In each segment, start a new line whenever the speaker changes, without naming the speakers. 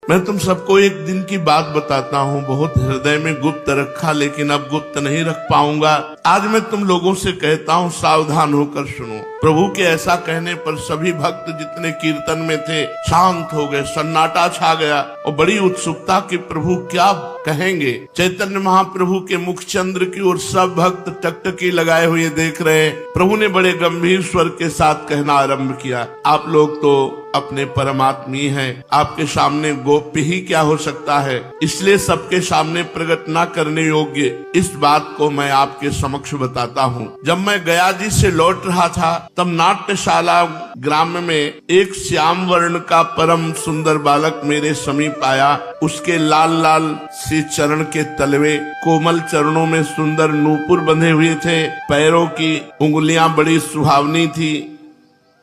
मैं तुम सबको एक दिन की बात बताता हूँ, बहुत हृदय में गुप्त रखा, लेकिन अब गुप्त नहीं रख पाऊंगा। आज मैं तुम लोगों से कहता हूँ, सावधान होकर सुनो। प्रभु के ऐसा कहने पर सभी भक्त जितने कीर्तन में थे शांत हो गए, सन्नाटा छा गया और बड़ी उत्सुकता कि प्रभु क्या कहेंगे। चैतन्य महाप्रभु के मुख चंद्र की ओर सब भक्त टकटकी लगाए हुए देख रहे। प्रभु ने बड़े गंभीर स्वर के साथ कहना आरंभ किया, आप लोग तो अपने परमात्मी हैं, आपके सामने गोप्य ही क्या हो सकता है, इसलिए सबके सामने प्रकट न करने योग्य इस बात को मैं आपके समक्ष बताता हूँ। जब मैं गया जी से लौट रहा था तब नाट्यशाला ग्राम में एक श्याम वर्ण का परम सुंदर बालक मेरे समीप आया। उसके लाल लाल से चरण के तलवे, कोमल चरणों में सुंदर नूपुर बंधे हुए थे, पैरों की उंगलियां बड़ी सुहावनी थी,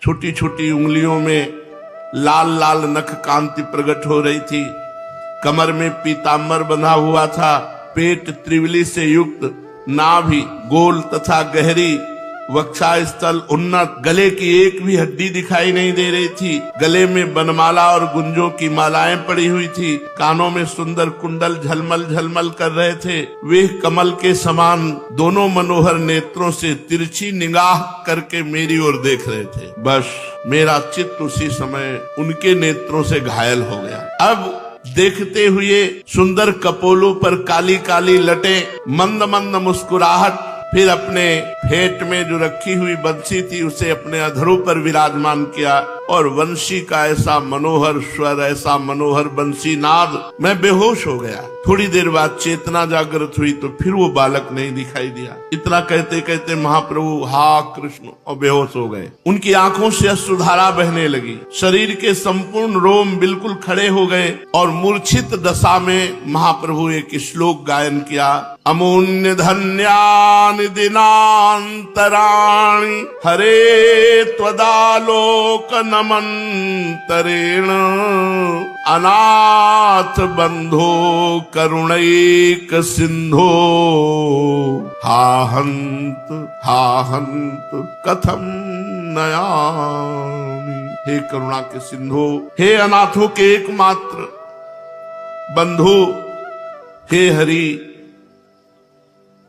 छोटी छोटी उंगलियों में लाल लाल नख कांति प्रकट हो रही थी, कमर में पीताम्बर बंधा हुआ था, पेट त्रिवली से युक्त, नाभि गोल तथा गहरी, वक्षा स्थल उन्नत, गले की एक भी हड्डी दिखाई नहीं दे रही थी, गले में बनमाला और गुंजों की मालाएं पड़ी हुई थी, कानों में सुंदर कुंडल झलमल झलमल कर रहे थे। वे कमल के समान दोनों मनोहर नेत्रों से तिरछी निगाह करके मेरी ओर देख रहे थे। बस मेरा चित्त उसी समय उनके नेत्रों से घायल हो गया। अब देखते हुए सुंदर कपोलों पर काली काली लटे, मंद मंद मुस्कुराहट, फिर अपने फेट में जो रखी हुई बंसी थी उसे अपने अधरों पर विराजमान किया और वंशी का ऐसा मनोहर स्वर, ऐसा मनोहर बंसी नाद, मैं बेहोश हो गया। थोड़ी देर बाद चेतना जागृत हुई तो फिर वो बालक नहीं दिखाई दिया। इतना कहते कहते महाप्रभु हा कृष्ण और बेहोश हो गए। उनकी आंखों से अश्रुधारा बहने लगी, शरीर के संपूर्ण रोम बिल्कुल खड़े हो गए और मूर्छित दशा में महाप्रभु एक श्लोक गायन किया, अमूल्य धन्यानि दिनांतराणि हरे त्वदालोक नमंतरेण अनाथ बंधो करुणैक सिंधो हा हंत कथम नयामि। हे करुणा के सिंधो, हे अनाथों के एकमात्र बंधु, हे हरि,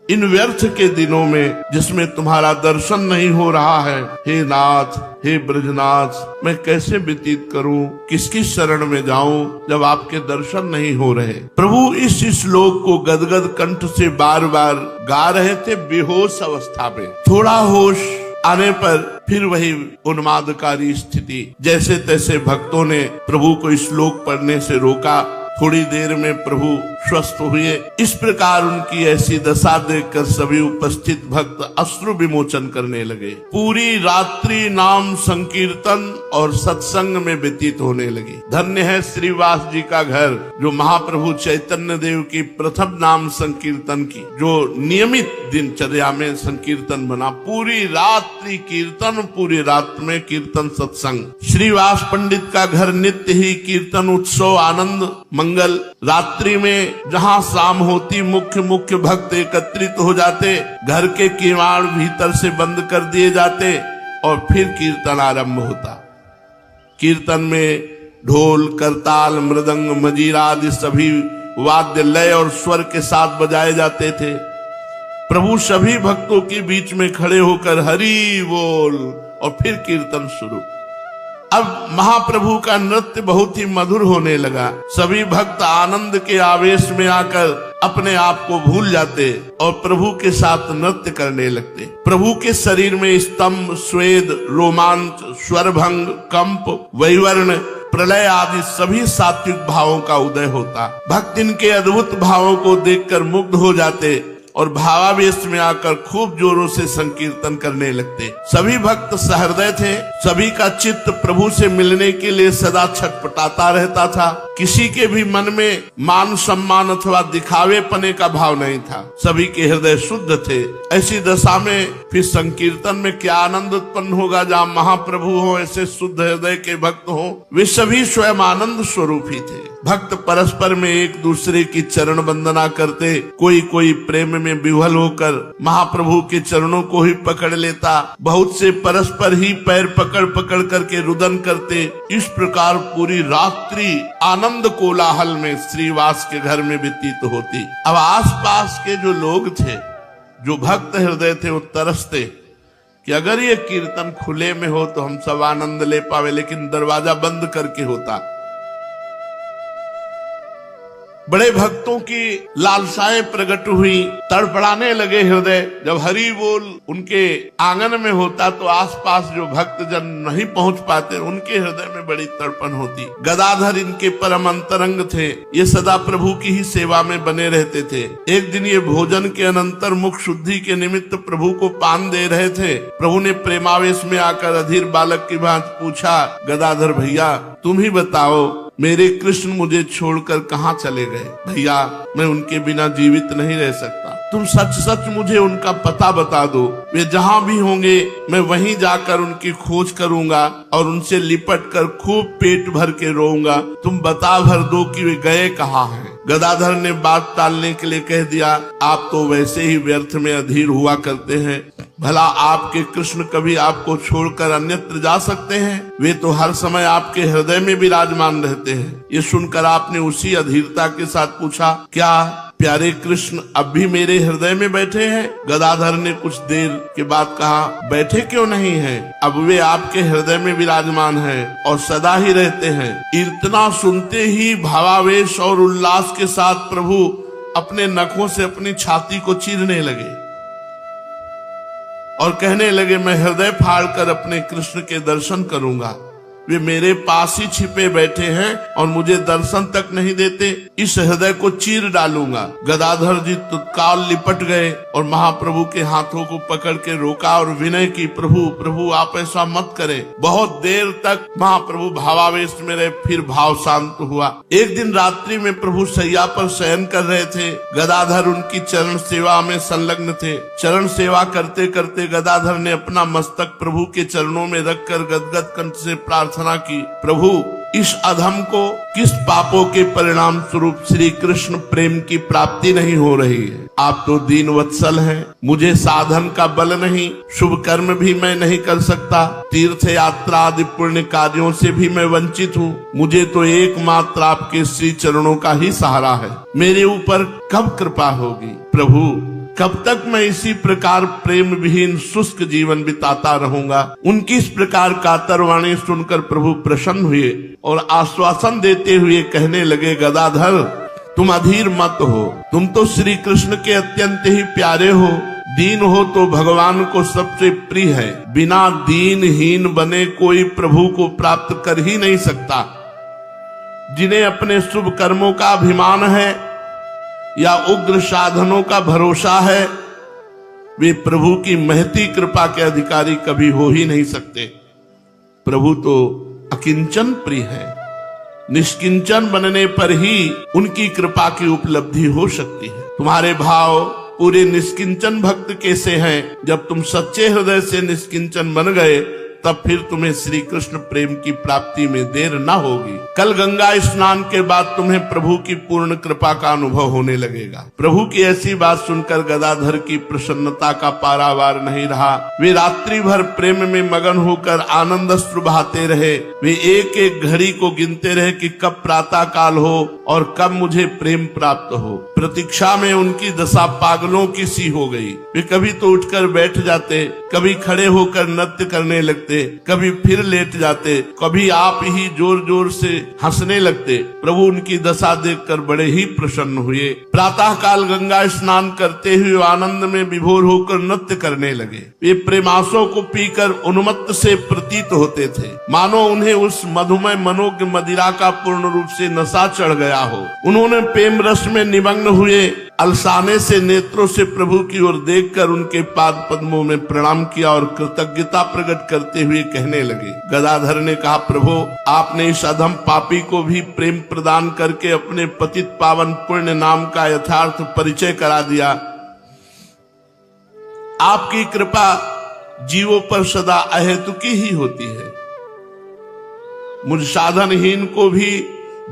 इन व्यर्थ के दिनों में जिसमें तुम्हारा दर्शन नहीं हो रहा है, हे नाथ, हे ब्रजनाथ, मैं कैसे व्यतीत करूं, किसकी शरण में जाऊं जब आपके दर्शन नहीं हो रहे। प्रभु इस श्लोक को गदगद कंठ से बार बार गा रहे थे बेहोश अवस्था में। थोड़ा होश आने पर फिर वही उन्मादकारी स्थिति। जैसे तैसे भक्तों ने प्रभु को श्लोक पढ़ने से रोका। थोड़ी देर में प्रभु स्वस्थ हुए। इस प्रकार उनकी ऐसी दशा देखकर सभी उपस्थित भक्त अश्रु विमोचन करने लगे। पूरी रात्रि नाम संकीर्तन और सत्संग में व्यतीत होने लगी। धन्य है श्रीवास जी का घर, जो महाप्रभु चैतन्य देव की प्रथम नाम संकीर्तन की जो नियमित दिनचर्या में संकीर्तन बना। पूरी रात्रि कीर्तन, पूरी रात में कीर्तन सत्संग। श्रीवास पंडित का घर नित्य ही कीर्तन उत्सव आनंद मंगल। रात्रि में जहाँ शाम होती मुख्य भक्त एकत्रित हो जाते, घर के किवाड़ भीतर से बंद कर दिए जाते और फिर कीर्तन आरंभ होता। कीर्तन में ढोल करताल मृदंग मजीरा आदि सभी वाद्य लय और स्वर के साथ बजाए जाते थे। प्रभु सभी भक्तों के बीच में खड़े होकर हरि बोल और फिर कीर्तन शुरू। अब महाप्रभु का नृत्य बहुत ही मधुर होने लगा। सभी भक्त आनंद के आवेश में आकर अपने आप को भूल जाते और प्रभु के साथ नृत्य करने लगते। प्रभु के शरीर में स्तंभ, स्वेद, रोमांच, स्वरभंग, कंप, वैवर्ण, प्रलय आदि सभी सात्विक भावों का उदय होता। भक्त इनके अद्भुत भावों को देखकर मुग्ध हो जाते और भावावेश में आकर खूब जोरों से संकीर्तन करने लगते। सभी भक्त सहृदय थे। सभी का चित्त प्रभु से मिलने के लिए सदा छटपटाता रहता था। किसी के भी मन में मान सम्मान अथवा दिखावे पने का भाव नहीं था। सभी के हृदय शुद्ध थे। ऐसी दशा में फिर संकीर्तन में क्या आनंद उत्पन्न होगा, जहाँ महाप्रभु हो, ऐसे शुद्ध हृदय के भक्त हो। वे सभी स्वयं आनंद स्वरूप ही थे। भक्त परस्पर में एक दूसरे की चरण वंदना करते। कोई प्रेम में विह्वल होकर महाप्रभु के चरणों को ही पकड़ लेता। बहुत से परस्पर ही पैर पकड़ करके रुदन करते। इस प्रकार पूरी रात्रि आनंद आनंद कोलाहल में श्रीवास के घर में व्यतीत होती। अब आसपास के जो लोग थे, जो भक्त हृदय थे, वो तरसते कि अगर ये कीर्तन खुले में हो तो हम सब आनंद ले पावे, लेकिन दरवाजा बंद करके होता। बड़े भक्तों की लालसाएं प्रकट हुई, तड़पड़ाने लगे हृदय। जब हरि बोल उनके आंगन में होता तो आसपास जो भक्त जन नहीं पहुंच पाते, उनके हृदय में बड़ी तड़पन होती। गदाधर इनके परम अंतरंग थे, ये सदा प्रभु की ही सेवा में बने रहते थे। एक दिन ये भोजन के अनंतर मुख शुद्धि के निमित्त प्रभु को पान दे रहे थे। प्रभु ने प्रेमावेश में आकर अधीर बालक की भांति पूछा, गदाधर भैया तुम ही बताओ, मेरे कृष्ण मुझे छोड़कर कहाँ चले गए? भैया मैं उनके बिना जीवित नहीं रह सकता, तुम सच सच मुझे उनका पता बता दो। वे जहाँ भी होंगे मैं वहीं जाकर उनकी खोज करूंगा और उनसे लिपट कर खूब पेट भर के रोऊंगा। तुम बता भर दो कि वे गए कहाँ हैं। गदाधर ने बात टालने के लिए कह दिया, आप तो वैसे ही व्यर्थ में अधीर हुआ करते हैं। भला आपके कृष्ण कभी आपको छोड़कर अन्यत्र जा सकते हैं? वे तो हर समय आपके हृदय में विराजमान रहते हैं। ये सुनकर आपने उसी अधीरता के साथ पूछा, क्या प्यारे कृष्ण अब भी मेरे हृदय में बैठे हैं? गदाधर ने कुछ देर के बाद कहा, बैठे क्यों नहीं हैं? अब वे आपके हृदय में विराजमान हैं और सदा ही रहते हैं। इतना सुनते ही भावावेश और उल्लास के साथ प्रभु अपने नखों से अपनी छाती को चीरने लगे और कहने लगे, मैं हृदय फाड़कर अपने कृष्ण के दर्शन करूंगा। वे मेरे पास ही छिपे बैठे हैं और मुझे दर्शन तक नहीं देते, इस हृदय को चीर डालूंगा। गदाधर जी तत्काल लिपट गए और महाप्रभु के हाथों को पकड़ के रोका और विनय की, प्रभु प्रभु आप ऐसा मत करें। बहुत देर तक महाप्रभु भावावेश में रहे, फिर भाव शांत हुआ। एक दिन रात्रि में प्रभु सैया पर शयन कर रहे थे। गदाधर उनकी चरण सेवा में संलग्न थे। चरण सेवा करते करते गदाधर ने अपना मस्तक प्रभु के चरणों में रखकर गदगद कंठ से प्रार्थना की, प्रभु इस अधम को किस पापों के परिणाम स्वरूप श्री कृष्ण प्रेम की प्राप्ति नहीं हो रही है? आप तो दीन वत्सल हैं, मुझे साधन का बल नहीं, शुभ कर्म भी मैं नहीं कर सकता, तीर्थ यात्रा आदि पुण्य कार्यों से भी मैं वंचित हूँ। मुझे तो एकमात्र आपके श्री चरणों का ही सहारा है। मेरे ऊपर कब कृपा होगी? प्रभु कब तक मैं इसी प्रकार प्रेम विहीन शुष्क जीवन बिताता रहूंगा? उनकी इस प्रकार कातर वाणी सुनकर प्रभु प्रसन्न हुए और आश्वासन देते हुए कहने लगे, गदाधर तुम अधीर मत हो, तुम तो श्री कृष्ण के अत्यंत ही प्यारे हो। दीन हो तो भगवान को सबसे प्रिय है। बिना दीनहीन बने कोई प्रभु को प्राप्त कर ही नहीं सकता। जिन्हें अपने शुभ कर्मों का अभिमान है या उग्र साधनों का भरोसा है, वे प्रभु की महती कृपा के अधिकारी कभी हो ही नहीं सकते। प्रभु तो अकिंचन प्रिय है, निष्किंचन बनने पर ही उनकी कृपा की उपलब्धि हो सकती है। तुम्हारे भाव पूरे निष्किंचन भक्त कैसे हैं? जब तुम सच्चे हृदय से निष्किंचन बन गए तब फिर तुम्हें श्री कृष्ण प्रेम की प्राप्ति में देर न होगी। कल गंगा स्नान के बाद तुम्हें प्रभु की पूर्ण कृपा का अनुभव होने लगेगा। प्रभु की ऐसी बात सुनकर गदाधर की प्रसन्नता का पारावार नहीं रहा। वे रात्रि भर प्रेम में मगन होकर आनंद अश्रु बहाते रहे। वे एक एक घड़ी को गिनते रहे कि कब प्रातः काल हो और कब मुझे प्रेम प्राप्त हो। प्रतीक्षा में उनकी दशा पागलों की सी हो गई। वे कभी तो उठकर बैठ जाते, कभी खड़े होकर नृत्य करने लगते, कभी फिर लेट जाते, कभी आप ही जोर जोर से हंसने लगते। प्रभु उनकी दशा देखकर बड़े ही प्रसन्न हुए। प्रातः काल गंगा स्नान करते हुए आनंद में विभोर होकर नृत्य करने लगे। वे प्रेमासों को पीकर उन्मत्त से प्रतीत होते थे, मानो उन्हें उस मधुमय मनोज्ञ मदिरा का पूर्ण रूप से नशा चढ़ गया हो। उन्होंने प्रेम रस में निमग्न हुए अलसाने से नेत्रों से प्रभु की ओर देखकर उनके पाद पद्मों में प्रणाम किया और कृतज्ञता प्रकट करते हुए कहने लगे। गदाधर ने कहा, प्रभु आपने इस अधम पापी को भी प्रेम प्रदान करके अपने पतित पावन पुण्य नाम का यथार्थ परिचय करा दिया। आपकी कृपा जीवों पर सदा अहेतुकी ही होती है। मुझ साधनहीन को भी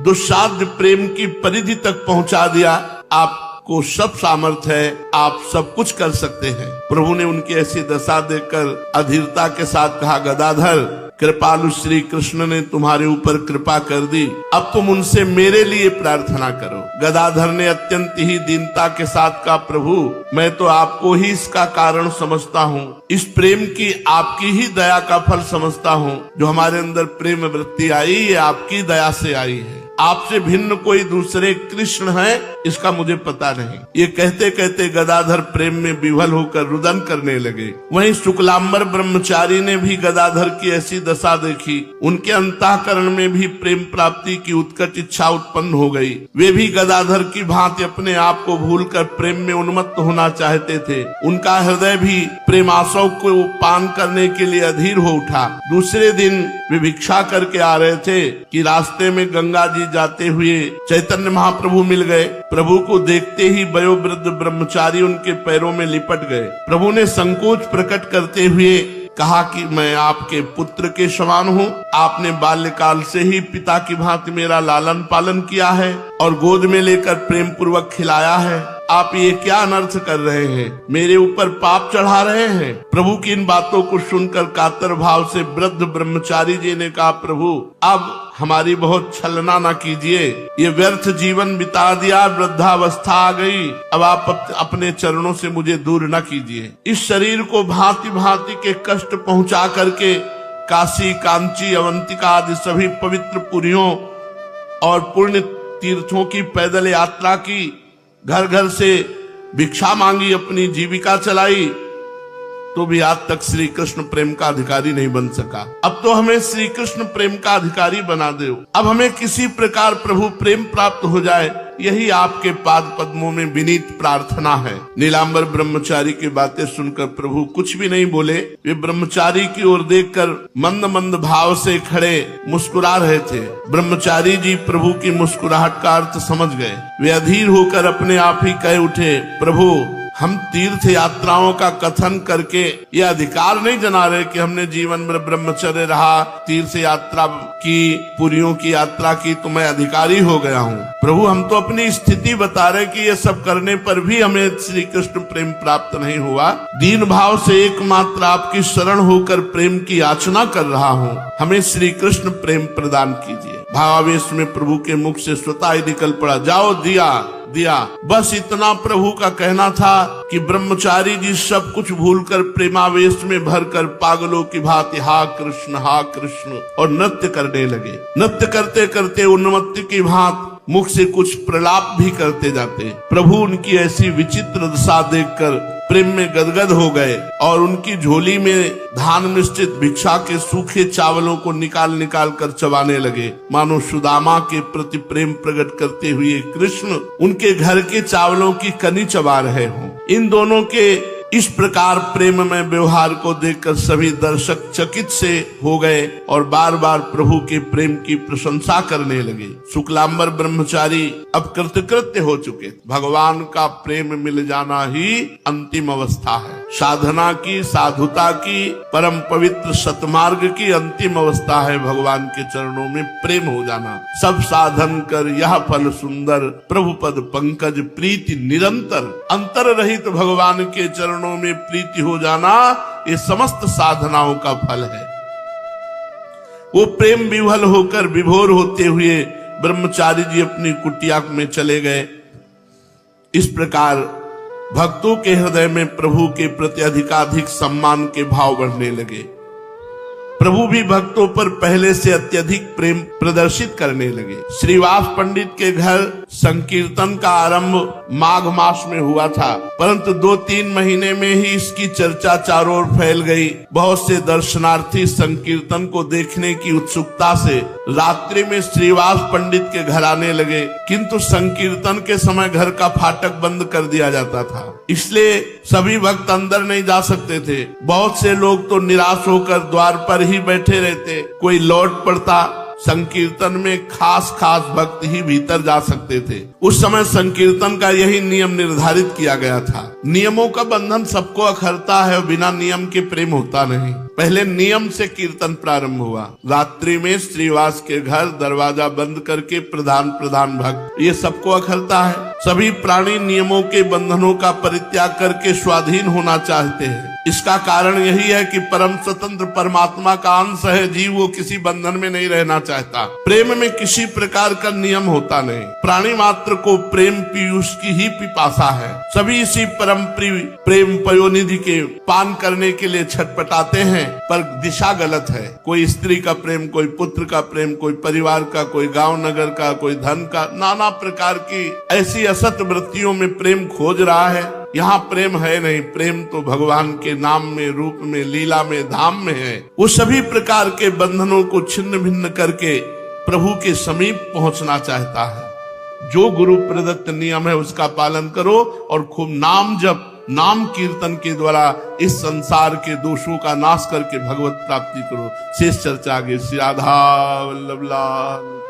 दुस्साध्य प्रेम की परिधि तक पहुंचा दिया। आपको सब सामर्थ्य है, आप सब कुछ कर सकते हैं। प्रभु ने उनकी ऐसी दशा देखकर अधीरता के साथ कहा, गदाधर कृपालु श्री कृष्ण ने तुम्हारे ऊपर कृपा कर दी, अब तुम उनसे मेरे लिए प्रार्थना करो। गदाधर ने अत्यंत ही दीनता के साथ कहा, प्रभु मैं तो आपको ही इसका कारण समझता हूँ, इस प्रेम की आपकी ही दया का फल समझता हूँ। जो हमारे अंदर प्रेम वृत्ति आई ये आपकी दया से आई है, आपसे भिन्न कोई दूसरे कृष्ण है इसका मुझे पता नहीं। ये कहते कहते गदाधर प्रेम में विह्वल होकर रुदन करने लगे। वहीं शुक्लांबर ब्रह्मचारी ने भी गदाधर की ऐसी दशा देखी, उनके अंतःकरण में भी प्रेम प्राप्ति की उत्कट इच्छा उत्पन्न हो गई। वे भी गदाधर की भांति अपने आप को भूलकर प्रेम में उन्मत्त होना चाहते थे। उनका हृदय भी प्रेमाशव को पान करने के लिए अधीर हो उठा। दूसरे दिन वे भिक्षा करके आ रहे थे कि रास्ते में गंगा जी जाते हुए चैतन्य महाप्रभु मिल गए। प्रभु को देखते ही वयोवृद्ध ब्रह्मचारी उनके पैरों में लिपट गए। प्रभु ने संकोच प्रकट करते हुए कहा कि मैं आपके पुत्र के समान हूँ, आपने बाल्यकाल से ही पिता की भांति मेरा लालन पालन किया है और गोद में लेकर प्रेम पूर्वक खिलाया है। आप ये क्या अनर्थ कर रहे हैं, मेरे ऊपर पाप चढ़ा रहे हैं। प्रभु की इन बातों को सुनकर कातर भाव से वृद्ध ब्रह्मचारी जी ने कहा, प्रभु अब हमारी बहुत छलना न कीजिए, ये व्यर्थ जीवन बिता दिया, वृद्धावस्था आ गई, अब आप अपने चरणों से मुझे दूर न कीजिए। इस शरीर को भांति भांति के कष्ट पहुंचा करके काशी, कांची, अवंतिका आदि सभी पवित्र पुरियों और पुण्य तीर्थों की पैदल यात्रा की, घर घर से भिक्षा मांगी, अपनी जीविका चलाई, तो भी आज तक श्री कृष्ण प्रेम का अधिकारी नहीं बन सका। अब तो हमें श्री कृष्ण प्रेम का अधिकारी बना दो। अब हमें किसी प्रकार प्रभु प्रेम प्राप्त हो जाए, यही आपके पाद पद्मों में विनीत प्रार्थना है। नीलांबर ब्रह्मचारी की बातें सुनकर प्रभु कुछ भी नहीं बोले। वे ब्रह्मचारी की ओर देखकर मंद मंद भाव से खड़े मुस्कुरा रहे थे। ब्रह्मचारी जी प्रभु की मुस्कुराहट का अर्थ समझ गए। वे अधीर होकर अपने आप ही कह उठे, प्रभु हम तीर्थ यात्राओं का कथन करके ये अधिकार नहीं जना रहे कि हमने जीवन में ब्रह्मचर्य रहा, तीर्थ यात्रा की, पुरियों की यात्रा की, तो मैं अधिकारी हो गया हूँ। प्रभु हम तो अपनी स्थिति बता रहे कि ये सब करने पर भी हमें श्री कृष्ण प्रेम प्राप्त नहीं हुआ। दीन भाव से एकमात्र आपकी शरण होकर प्रेम की याचना कर रहा हूँ, हमें श्री कृष्ण प्रेम प्रदान कीजिए। भावावेश में प्रभु के मुख से स्वतः ही निकल पड़ा, जाओ दिया दिया। बस इतना प्रभु का कहना था कि ब्रह्मचारी जी सब कुछ भूलकर प्रेमावेश में भरकर पागलों की भांति हा कृष्ण और नृत्य करने लगे। नृत्य करते करते उन्मत्त की भांति मुख से कुछ प्रलाप भी करते जाते। प्रभु उनकी ऐसी विचित्र दशा देखकर प्रेम में गदगद हो गए और उनकी झोली में धान मिश्रित भिक्षा के सूखे चावलों को निकाल निकाल कर चबाने लगे, मानो सुदामा के प्रति प्रेम प्रकट करते हुए कृष्ण उनके घर के चावलों की कनी चबा रहे हों। इन दोनों के इस प्रकार प्रेम में व्यवहार को देखकर सभी दर्शक चकित से हो गए और बार बार प्रभु के प्रेम की प्रशंसा करने लगे। शुक्लांबर ब्रह्मचारी अब कृतकृत्य हो चुके। भगवान का प्रेम मिल जाना ही अंतिम अवस्था है। साधना की, साधुता की, परम पवित्र सतमार्ग की अंतिम अवस्था है भगवान के चरणों में प्रेम हो जाना। सब साधन कर यह फल सुंदर, प्रभु पद पंकज प्रीति निरंतर। अंतर रहित भगवान के चरणों में प्रीति हो जाना ये समस्त साधनाओं का फल है। वो प्रेम विह्वल होकर विभोर होते हुए ब्रह्मचारी जी अपनी कुटिया में चले गए। इस प्रकार भक्तों के हृदय में प्रभु के प्रति अधिकाधिक सम्मान के भाव बढ़ने लगे। प्रभु भी भक्तों पर पहले से अत्यधिक प्रेम प्रदर्शित करने लगे। श्रीवास पंडित के घर संकीर्तन का आरंभ माघ मास में हुआ था, परंतु 2-3 महीने में ही इसकी चर्चा चारों ओर फैल गई। बहुत से दर्शनार्थी संकीर्तन को देखने की उत्सुकता से रात्रि में श्रीवास पंडित के घर आने लगे, किंतु संकीर्तन के समय घर का फाटक बंद कर दिया जाता था, इसलिए सभी भक्त अंदर नहीं जा सकते थे। बहुत से लोग तो निराश होकर द्वार पर ही बैठे रहते, कोई लौट पड़ता। संकीर्तन में खास भक्त ही भीतर जा सकते थे। उस समय संकीर्तन का यही नियम निर्धारित किया गया था। नियमों का बंधन सबको अखरता है, बिना नियम के प्रेम होता नहीं। पहले नियम से कीर्तन प्रारंभ हुआ। रात्रि में श्रीवास के घर दरवाजा बंद करके प्रधान भक्त, ये सबको अखरता है। सभी प्राणी नियमों के बंधनों का परित्याग करके स्वाधीन होना चाहते हैं। इसका कारण यही है कि परम स्वतंत्र परमात्मा का अंश है जीव, वो किसी बंधन में नहीं रहना चाहता। प्रेम में किसी प्रकार का नियम होता नहीं। प्राणी मात्र को प्रेम पीयूष की ही पिपासा है। सभी इसी परम प्रेम पयोनिधि के पान करने के लिए छटपटाते हैं, पर दिशा गलत है। कोई स्त्री का प्रेम, कोई पुत्र का प्रेम, कोई परिवार का, कोई गांव नगर का, कोई धन का, नाना प्रकार की ऐसी असत वृत्तियों में प्रेम खोज रहा है। यहाँ प्रेम है नहीं। प्रेम तो भगवान के नाम में, रूप में, लीला में, धाम में है। वो सभी प्रकार के बंधनों को छिन्न भिन्न करके प्रभु के समीप पहुंचना चाहता है। जो गुरु प्रदत्त नियम है उसका पालन करो और खूब नाम जप, नाम कीर्तन के द्वारा इस संसार के दोषों का नाश करके भगवत प्राप्ति करो। शेष चर्चा आगे। श्री राधा वल्लभ लाल।